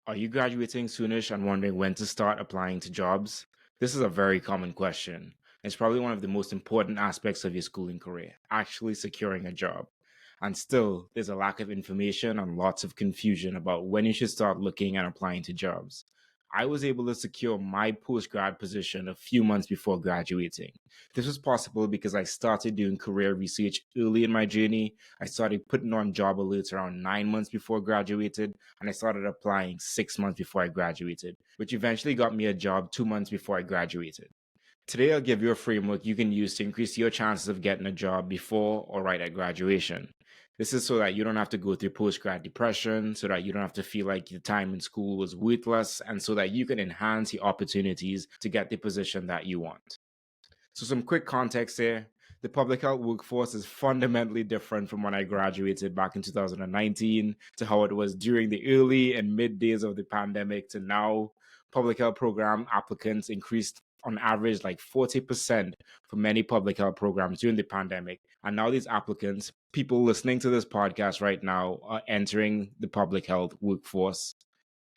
Are you graduating soonish and wondering when to start applying to jobs? This is a very common question. It's probably one of the most important aspects of your schooling career, actually securing a job. And still, there's a lack of information and lots of confusion about when you should start looking and applying to jobs. I was able to secure my postgrad position a few months before graduating. This was possible because I started doing career research early in my journey. I started putting on job alerts around 9 months before graduated, and I started applying 6 months before I graduated, which eventually got me a job 2 months before I graduated. Today, I'll give you a framework you can use to increase your chances of getting a job before or right at graduation. This is so that you don't have to go through post-grad depression, so that you don't have to feel like your time in school was worthless, and so that you can enhance your opportunities to get the position that you want. So, some quick context here. The public health workforce is fundamentally different from when I graduated back in 2019 to how it was during the early and mid days of the pandemic to now. Public health program applicants increased on average like 40% for many public health programs during the pandemic. And now these applicants, people listening to this podcast right now, are entering the public health workforce.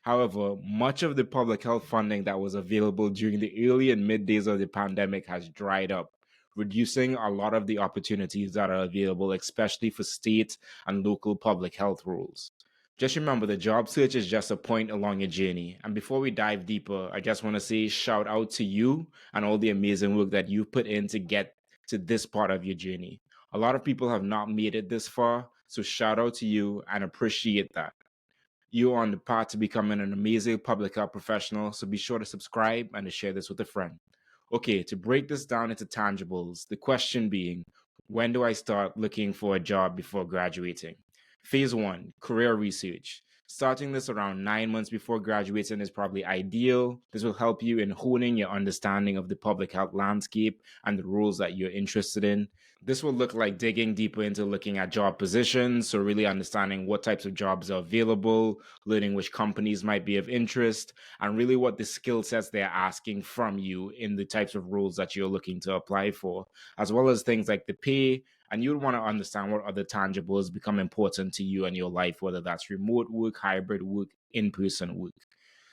However, much of the public health funding that was available during the early and mid days of the pandemic has dried up, reducing a lot of the opportunities that are available, especially for state and local public health roles. Just remember, the job search is just a point along your journey. And before we dive deeper, I just want to say shout out to you and all the amazing work that you've put in to get to this part of your journey. A lot of people have not made it this far, so shout out to you and appreciate that. You're on the path to becoming an amazing public health professional, so be sure to subscribe and to share this with a friend. Okay, to break this down into tangibles, the question being, when do I start looking for a job before graduating? Phase one, career research. Starting this around 9 months before graduating is probably ideal. This will help you in honing your understanding of the public health landscape and the roles that you're interested in. This will look like digging deeper into looking at job positions, so really understanding what types of jobs are available, learning which companies might be of interest, and really what the skill sets they're asking from you in the types of roles that you're looking to apply for, as well as things like the pay. And you'd want to understand what other tangibles become important to you in your life, whether that's remote work, hybrid work, in person work.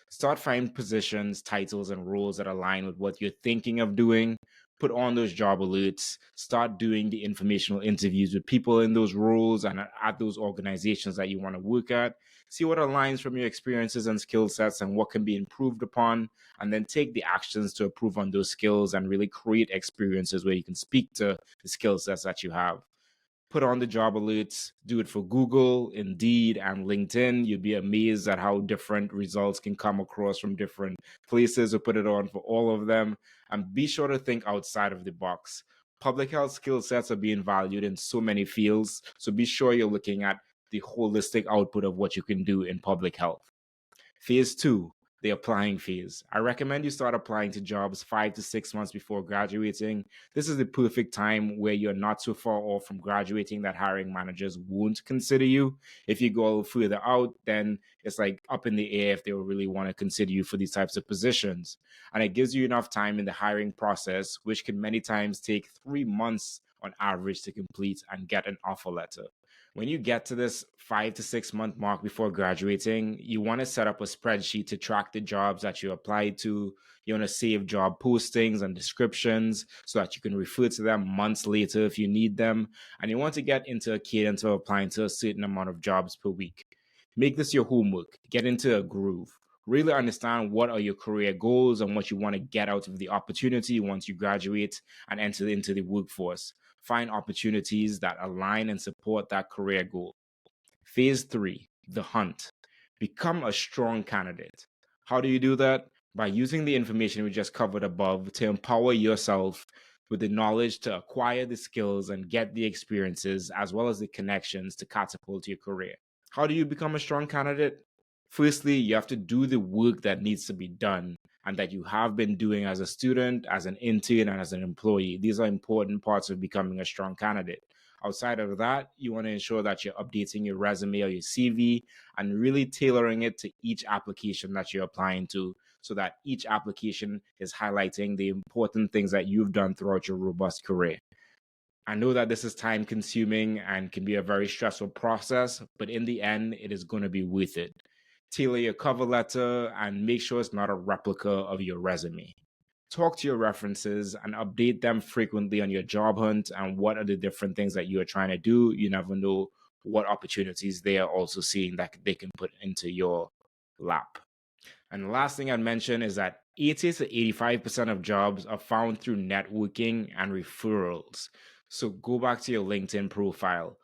Start finding positions, titles, and roles that align with what you're thinking of doing. Put on those job alerts. Start doing the informational interviews with people in those roles and at those organizations that you want to work at. See what aligns from your experiences and skill sets and what can be improved upon. And then take the actions to improve on those skills and really create experiences where you can speak to the skill sets that you have. Put on the job alerts, do it for Google, Indeed, and LinkedIn. You'd be amazed at how different results can come across from different places. So put it on for all of them. And be sure to think outside of the box. Public health skill sets are being valued in so many fields. So be sure you're looking at the holistic output of what you can do in public health. Phase two, the applying phase. I recommend you start applying to jobs 5 to 6 months before graduating. This is the perfect time where you're not so far off from graduating that hiring managers won't consider you. If you go further out, then it's like up in the air if they will really want to consider you for these types of positions. And it gives you enough time in the hiring process, which can many times take 3 months on average to complete and get an offer letter. When you get to this 5 to 6 month mark before graduating, you want to set up a spreadsheet to track the jobs that you applied to. You want to save job postings and descriptions so that you can refer to them months later if you need them. And you want to get into a cadence of applying to a certain amount of jobs per week. Make this your homework. Get into a groove. Really understand what are your career goals and what you want to get out of the opportunity once you graduate and enter into the workforce. Find opportunities that align and support that career goal. Phase three, the hunt. Become a strong candidate. How do you do that? By using the information we just covered above to empower yourself with the knowledge to acquire the skills and get the experiences as well as the connections to catapult your career. How do you become a strong candidate? Firstly, you have to do the work that needs to be done and that you have been doing as a student, as an intern, and as an employee. These are important parts of becoming a strong candidate. Outside of that, you want to ensure that you're updating your resume or your CV and really tailoring it to each application that you're applying to so that each application is highlighting the important things that you've done throughout your robust career. I know that this is time consuming and can be a very stressful process, but in the end, it is going to be worth it. Tailor your cover letter and make sure it's not a replica of your resume. Talk to your references and update them frequently on your job hunt and what are the different things that you are trying to do. You never know what opportunities they are also seeing that they can put into your lap. And the last thing I'd mention is that 80 to 85% of jobs are found through networking and referrals. So go back to your LinkedIn profile.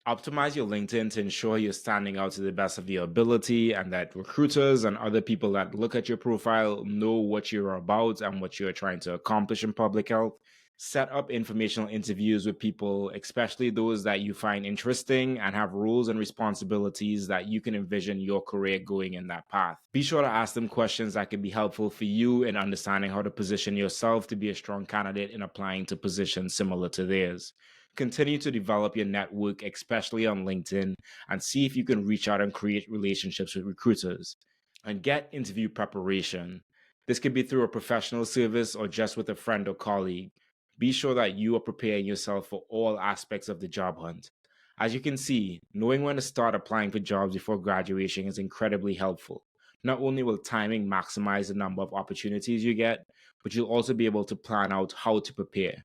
Optimize your LinkedIn to ensure you're standing out to the best of your ability and that recruiters and other people that look at your profile know what you're about and what you're trying to accomplish in public health. Set up informational interviews with people, especially those that you find interesting and have roles and responsibilities that you can envision your career going in that path. Be sure to ask them questions that can be helpful for you in understanding how to position yourself to be a strong candidate in applying to positions similar to theirs. Continue to develop your network, especially on LinkedIn, and see if you can reach out and create relationships with recruiters. And get interview preparation. This could be through a professional service or just with a friend or colleague. Be sure that you are preparing yourself for all aspects of the job hunt. As you can see, knowing when to start applying for jobs before graduation is incredibly helpful. Not only will timing maximize the number of opportunities you get, but you'll also be able to plan out how to prepare.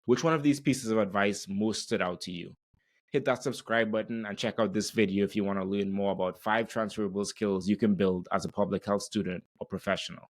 Which one of these pieces of advice most stood out to you? Hit that subscribe button and check out this video if you want to learn more about 5 transferable skills you can build as a public health student or professional.